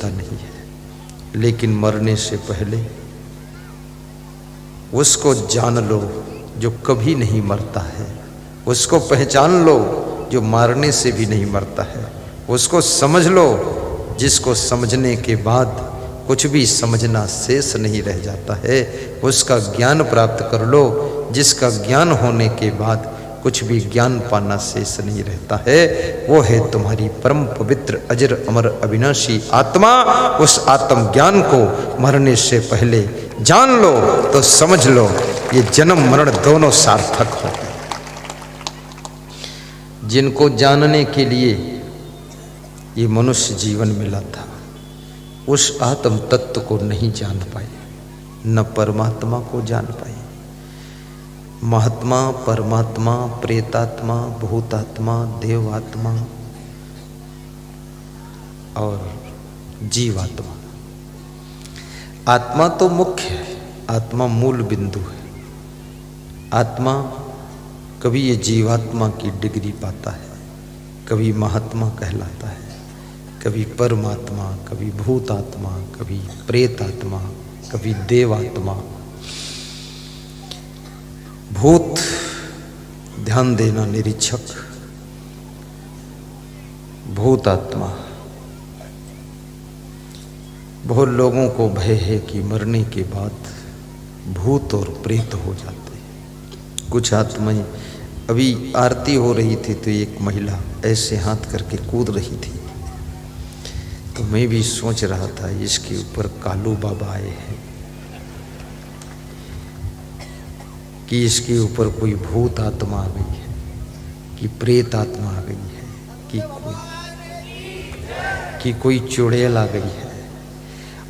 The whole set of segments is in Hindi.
समझता नहीं है, लेकिन मरने से पहले उसको जान लो जो कभी नहीं मरता है, उसको पहचान लो जो मारने से भी नहीं मरता है, उसको समझ लो जिसको समझने के बाद कुछ भी समझना शेष नहीं रह जाता है, उसका ज्ञान प्राप्त कर लो जिसका ज्ञान होने के बाद कुछ भी ज्ञान पाना शेष नहीं रहता है। वो है तुम्हारी परम पवित्र अजर अमर अविनाशी आत्मा। उस आत्म ज्ञान को मरने से पहले जान लो तो समझ लो ये जन्म मरण दोनों सार्थक हो गए। जिनको जानने के लिए ये मनुष्य जीवन मिला था उस आत्म तत्व को नहीं जान पाए, न परमात्मा को जान पाए। महात्मा, परमात्मा, प्रेतात्मा, भूतात्मा, देवात्मा और जीवात्मा। आत्मा तो मुख्य है, आत्मा मूल बिंदु है। आत्मा कभी ये जीवात्मा की डिग्री पाता है, कभी महात्मा कहलाता है, कभी परमात्मा, कभी भूतात्मा, कभी प्रेतात्मा, कभी देवात्मा। भूत, ध्यान देना निरीक्षक, भूतात्मा। बहुत लोगों को भय है कि मरने के बाद भूत और प्रेत हो जाते हैं। कुछ आत्माएं, अभी आरती हो रही थी तो एक महिला ऐसे हाथ करके कूद रही थी, तो मैं भी सोच रहा था इसके ऊपर कालू बाबा आए हैं कि इसके ऊपर कोई भूत आत्मा आ गई है, कि प्रेत आत्मा आ गई है, कि कोई चुड़ैल आ गई है।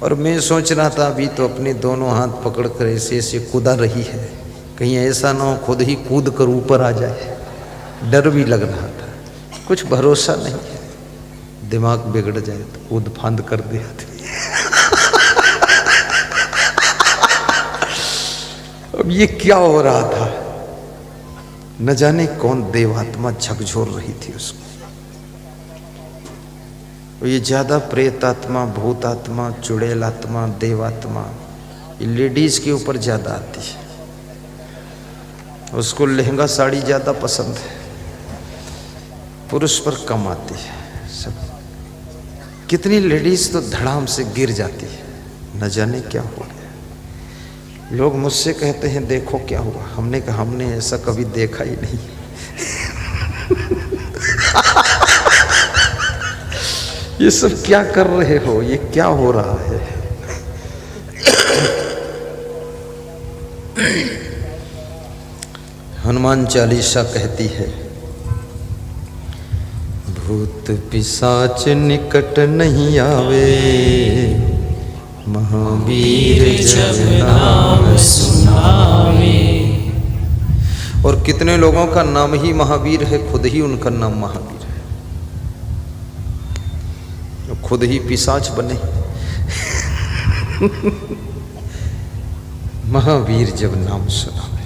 और मैं सोच रहा था अभी तो अपने दोनों हाथ पकड़कर ऐसे ऐसे कूदा रही है, कहीं ऐसा ना हो खुद ही कूद कर ऊपर आ जाए। डर भी लग रहा था, कुछ भरोसा नहीं है, दिमाग बिगड़ जाए तो कूद फांद कर दिया था। अब ये क्या हो रहा था, न जाने कौन देवात्मा झकझोर रही थी उसको। ये ज्यादा प्रेतात्मा, भूतात्मा, चुड़ैल आत्मा, देवात्मा ये लेडीज के ऊपर ज्यादा आती है। उसको लहंगा साड़ी ज्यादा पसंद है, पुरुष पर कम आती है। सब कितनी लेडीज तो धड़ाम से गिर जाती है, न जाने क्या हो गया। लोग मुझसे कहते हैं देखो क्या हुआ, हमने कहा हमने ऐसा कभी देखा ही नहीं। ये सब क्या कर रहे हो, ये क्या हो रहा है। हनुमान चालीसा कहती है, भूत पिशाच निकट नहीं आवे, महावीर जब नाम सुनावे। और कितने लोगों का नाम ही महावीर है, खुद ही उनका नाम महावीर है, खुद ही पिशाच बने। महावीर जब नाम सुनावे।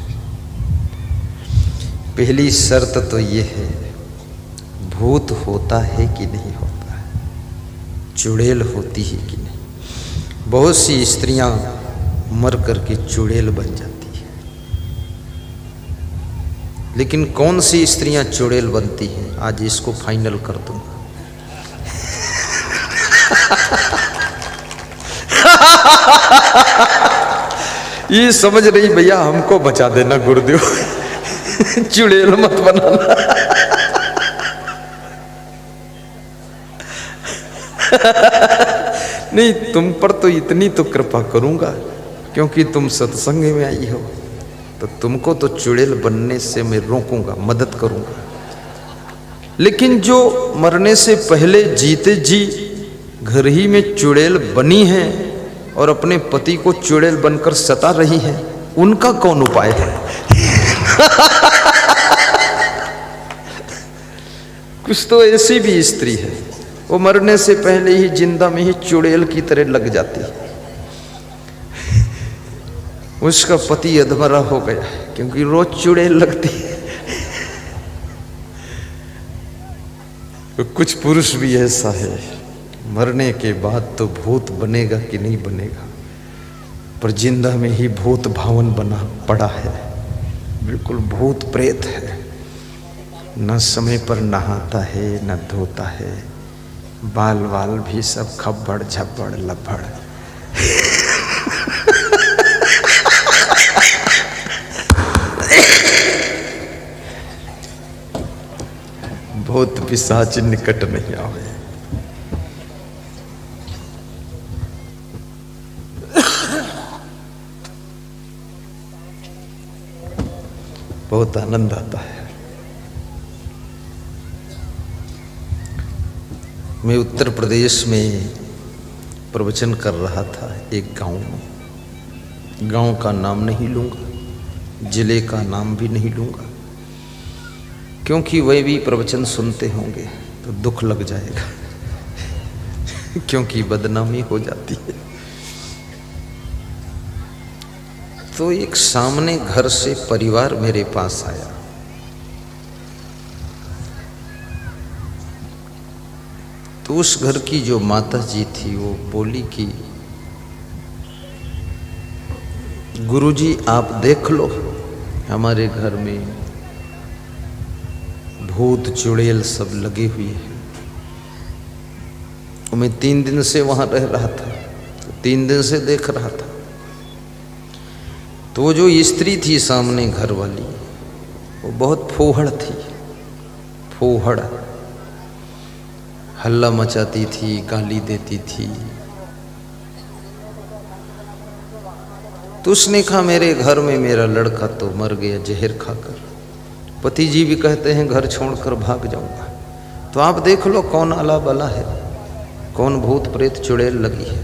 पहली शर्त तो ये है, भूत होता है कि नहीं होता है, चुड़ैल होती है कि नहीं। बहुत सी स्त्रियां मर करके चुड़ैल बन जाती है, लेकिन कौन सी स्त्रियां चुड़ैल बनती हैं आज इसको फाइनल कर दूंगा। ये समझ रही भैया हमको बचा देना गुरुदेव, चुड़ैल मत बनाना। नहीं, तुम पर तो इतनी तो कृपा करूंगा क्योंकि तुम सत्संग में आई हो, तो तुमको तो चुड़ैल बनने से मैं रोकूंगा, मदद करूंगा। लेकिन जो मरने से पहले जीते जी घर ही में चुड़ैल बनी है और अपने पति को चुड़ैल बनकर सता रही है, उनका कौन उपाय है? कुछ तो ऐसी भी स्त्री है, वो मरने से पहले ही जिंदा में ही चुड़ैल की तरह लग जाती है। उसका पति अधमरा हो गया क्योंकि रोज चुड़ैल लगती है। तो कुछ पुरुष भी ऐसा है, मरने के बाद तो भूत बनेगा कि नहीं बनेगा, पर जिंदा में ही भूत भावन बना पड़ा है। बिल्कुल भूत प्रेत है, न समय पर नहाता है न धोता है, बाल वाल भी सब खब्बड़ झब्बड़ लब्बड़। भूत पिशाच निकट नहीं आवे। बहुत आनंद आता है। मैं उत्तर प्रदेश में प्रवचन कर रहा था एक गांव में। गांव का नाम नहीं लूँगा, जिले का नाम भी नहीं लूँगा, क्योंकि वे भी प्रवचन सुनते होंगे तो दुख लग जाएगा, क्योंकि बदनामी हो जाती है। तो एक सामने घर से परिवार मेरे पास आया। तो उस घर की जो माता जी थी वो बोली कि गुरुजी आप देख लो, हमारे घर में भूत चुड़ैल सब लगे हुए हैं। मैं 3 दिन से वहां रह रहा था, तो 3 दिन से देख रहा था। तो वो जो स्त्री थी सामने घर वाली, वो बहुत फूहड़ थी, फूहड़, हल्ला मचाती थी, गाली देती थी। तो उसने कहा मेरे घर में मेरा लड़का तो मर गया जहर खाकर, पति जी भी कहते हैं घर छोड़कर भाग जाऊंगा। तो आप देख लो कौन अला बला है, कौन भूत प्रेत चुड़ैल लगी है।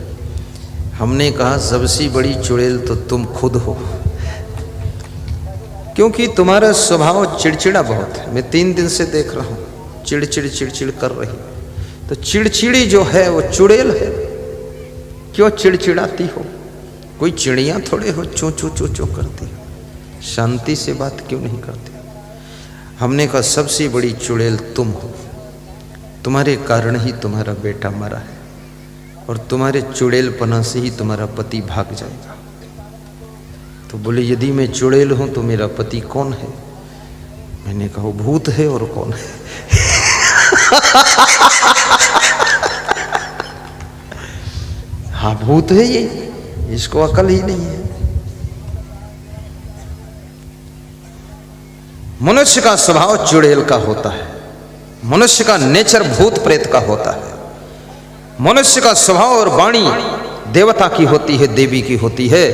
हमने कहा सबसे बड़ी चुड़ैल तो तुम खुद हो, क्योंकि तुम्हारा स्वभाव चिड़चिड़ा बहुत है। मैं 3 दिन से देख रहा हूं, चिड़चिड़ चिड़चिड़ कर रही। तो चिड़चिड़ी जो है वो चुड़ैल है। क्यों चिड़चिड़ाती हो? कोई चिड़िया थोड़े हो चू चू चू चू करती हो, शांति से बात क्यों नहीं करती? हमने कहा सबसे बड़ी चुड़ैल तुम हो, तुम्हारे कारण ही तुम्हारा बेटा मरा है, और तुम्हारे चुड़ैलपना से ही तुम्हारा पति भाग जाएगा। तो बोले यदि मैं चुड़ैल हूं तो मेरा पति कौन है? मैंने कहा भूत है, और कौन है? हाँ भूत है ये, इसको अकल ही नहीं है। मनुष्य का स्वभाव चुड़ैल का होता है, मनुष्य का नेचर भूत प्रेत का होता है। मनुष्य का स्वभाव और वाणी देवता की होती है, देवी की होती है,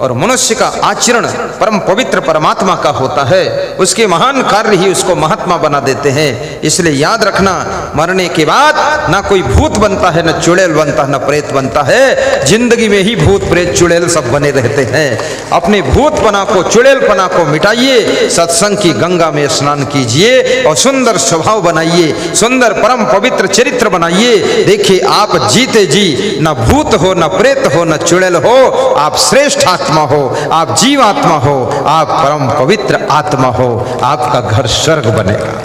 और मनुष्य का आचरण परम पवित्र परमात्मा का होता है। उसके महान कार्य ही उसको महात्मा बना देते हैं। इसलिए याद रखना, मरने के बाद ना कोई भूत बनता है, न चुड़ैल बनता है, न प्रेत बनता है। जिंदगी में ही भूत प्रेत चुड़ैल सब बने रहते हैं। अपने भूतपना को, चुड़ैलपना को मिटाइए, सत्संग की गंगा में स्नान कीजिए और सुंदर स्वभाव बनाइए, सुंदर परम पवित्र चरित्र बनाइए। देखिए आप जीते जी न भूत हो, न प्रेत हो, न चुड़ैल हो, आप श्रेष्ठ आत्मा हो, आप जीवात्मा हो, आप परम पवित्र आत्मा हो। आपका घर स्वर्ग बनेगा।